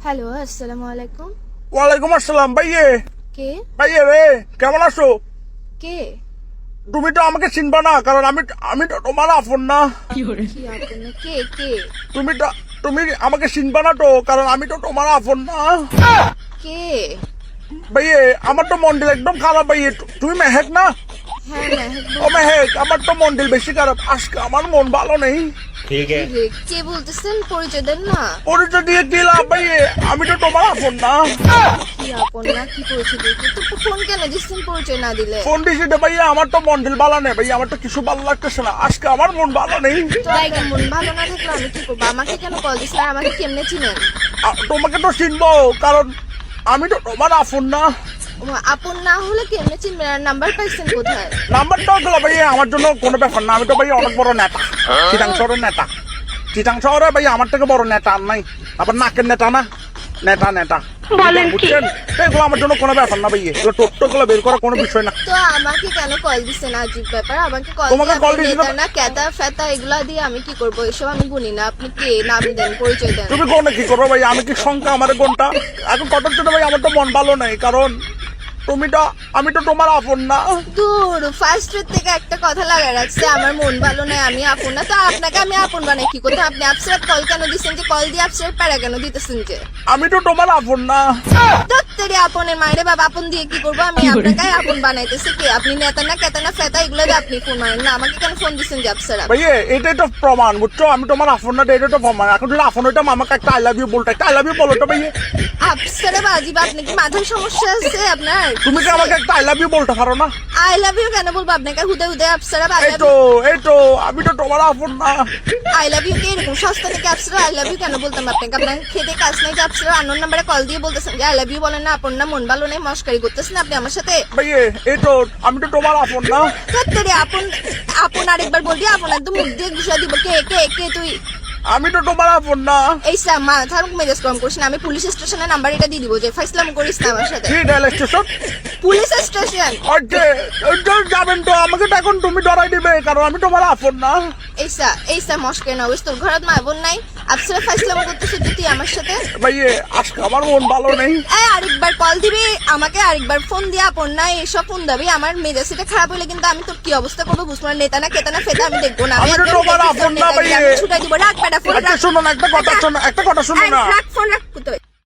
Hello, আসসালামু আলাইকুম। ওয়ালাইকুম আসসালাম। ভাইয়ে কে? ভাইয়ে রে, কেমন আছো? কে? তুমি তো আমাকে চিনবা না, কারণ আমি আমি তো তোমার আপন না। কি আপন না? কে কে? তুমি আমাকে চিনবা না তো, কারণ আমি তো তোমার আপন না। কে? ভাইয়ে আমার তো মন্ডল একদম খারাপ। ভাইয়ে তুমি মেহেক না? হ্যাঁ, মেহেক ও মেহেক, আমার তো মন্ডল বেশি খারাপ। আজকে আমার মন ভালো নেই। ठीक है। কে বলতেছেন? পরিচয় দেন না। পরিচয় দিয়ে কি লাভ ভাইয়ে? আমি তো তোমার আপন না। কি আপন না? কি পরিচয় দিতে? তো ফোন কেন দিচ্ছেন পরিচয় না দিলে? ফোন দিছি তো ভাইয়া, আমার তো মন্ডল ভালো নেই ভাইয়া, আমার তো কিছু ভালো লাগতেছে না। আজকে আমার মন ভালো নেই। তো আপনার মন ভালো না থাকলে আমি কি করবো? আমাকে কেন কল দিচ্ছেন? আর আমাকে কেমনে চিনেন? তোমাকে তো চিনবো, কারণ আমি তো তোমার আপন না। আপন না হলে কেমনে চিনবেন? আর নাম্বার পাইছেন কোথায়? নাম্বারটা গুলো ভাই আমার জন্য কোনো ব্যাপার না। আমি তো ভাই অনেক বড় নেতা, চিটাং শহরের নেতা। চিটাং শহরে ভাই আমার থেকে বড় নেতা আর নাই। আবার নাকের নেতা না, নেতা নেতা বুঝছেন? এগুলো আমার জন্য কোনো ব্যাপার না ভাই, এগুলো টোট্টো গুলো বের করা কোনো বিষয় না। তো আমাকে কেন কল দিচ্ছেন? আজীব ব্যাপার। আমাকে কল তোমাকে দিয়ে call আপনি দিয়েছি তো- নেতা না ক্যাতা ফেতা এগুলা দিয়ে আমি কি করবো? এসব আমি গুনি না। আপনি কে? নাম দেন, পরিচয় দেন। তুমি কোনে কি করো ভাই? আমি কি সংখ্যা আমার কোনটা? এখন কথার জন্য ভাই আমার তো মন ভালো নেই, কারণ আমি তো তোমার আপন না। দূর, ফার্স্ট থেকে একটা কথা লাগা রাখছে, আমার মন ভালো নাই, আমি আপন না। তো আপনাকে আমি আপন বানাই কি করতে? আপনি আপসরাত কল কেন দিচ্ছেন? যে কল দিয়ে আপসরাত প্যারা কেন দিতেছেন? যে আমি তো তোমার আপন না। দত্তরে আপনের মায়ের বাবা আপন দিয়ে কি করবো? আমি আপনাকে আপন বানাইতেছি কে? আপনি নেতা না কেতা না ফেতা এগুলো দিয়ে আপনি ফোন মারেন না। আমাকে কেন ফোন দিচ্ছেন যে আপসারা? ভাইয়ে এটাই তো প্রমাণ, বুঝছো? আমি তোমার আপন না, এটাই তো প্রমাণ। এখন যদি আপন হইতাম আমাকে একটা আই লাভ ইউ বলতে, একটা আই লাভ ইউ বলো তো ভাইয়ে। আপসারা বাজিবা, আপনি কি মাথার সমস্যা আছে আপনার? তুমি কি আমাকে একটা আই লাভ ইউ বলতে পারো না? আই লাভ ইউ কেন বলবো আপনাকে? হুদে হুদে আপসারা এই তো আমি তো তোমার আপন না। আই লাভ ইউ কে এরকম সস্তা থেকে আপসারা আই লাভ ইউ কেন বলতাম আপনাকে? আপনার খেতে কাজ নাই যে আপসারা আননোন নাম্বারে কল দিয়ে বলতেছেন যে আই লাভ ইউ বলেন না? আপন না, মন ভালো নেই, মস্কারি করতেছেন আপনি আমার সাথে। ভাইয়ে এই তো আমি তো তোমার আপন না। সত্যি আপন আপন আরেকবার বলবি, আপন একদম মুখ দিয়ে ঘুষা দিব। কে কে কে তুই? আমি তো তোমার আপন না। এই স্যার মাথার মেজাজ কম করিস না। আমি পুলিশ স্টেশনের নাম্বার এটা দিয়ে দিব, যে ফাইসলাম করিস না আমার সাথে। কি রেল স্টেশন? Police station. ওইটা যাবেন তো, আমাকে তো এখন তুমি ডরাই দিবে, কারণ আমি তোমার আপন না। এই স্যার মস্কারি না হইস। তোর ঘরত মা বোন নাই? আপসারা ফাইসলাম করতেছিস যে তুই আমার সাথে। ভাইয়ে আজকে আমার মন ভালো নেই। এই আরেকবার কল দিবি আমাকে, আরেকবার ফোন দিয়ে আপন না এসব ফোন দিবি। আমার মেজাজ এটা খারাপ হলে কিন্তু আমি তোর কি অবস্থা করবো বুঝবো না। নেতা না কেতা না ফেতা আমি দেখবো না। আমি তো একদম তোমার দেখবি আপন তোর না নেতাগিরি, ভাইয়ে। আমি ছুটাই দিব। রাখ বেটা ফোন, একটা রাখ। শোনো না, একটা কথা শোনো, একটা কথা শোনো না। রাখ ফোন, রাখ।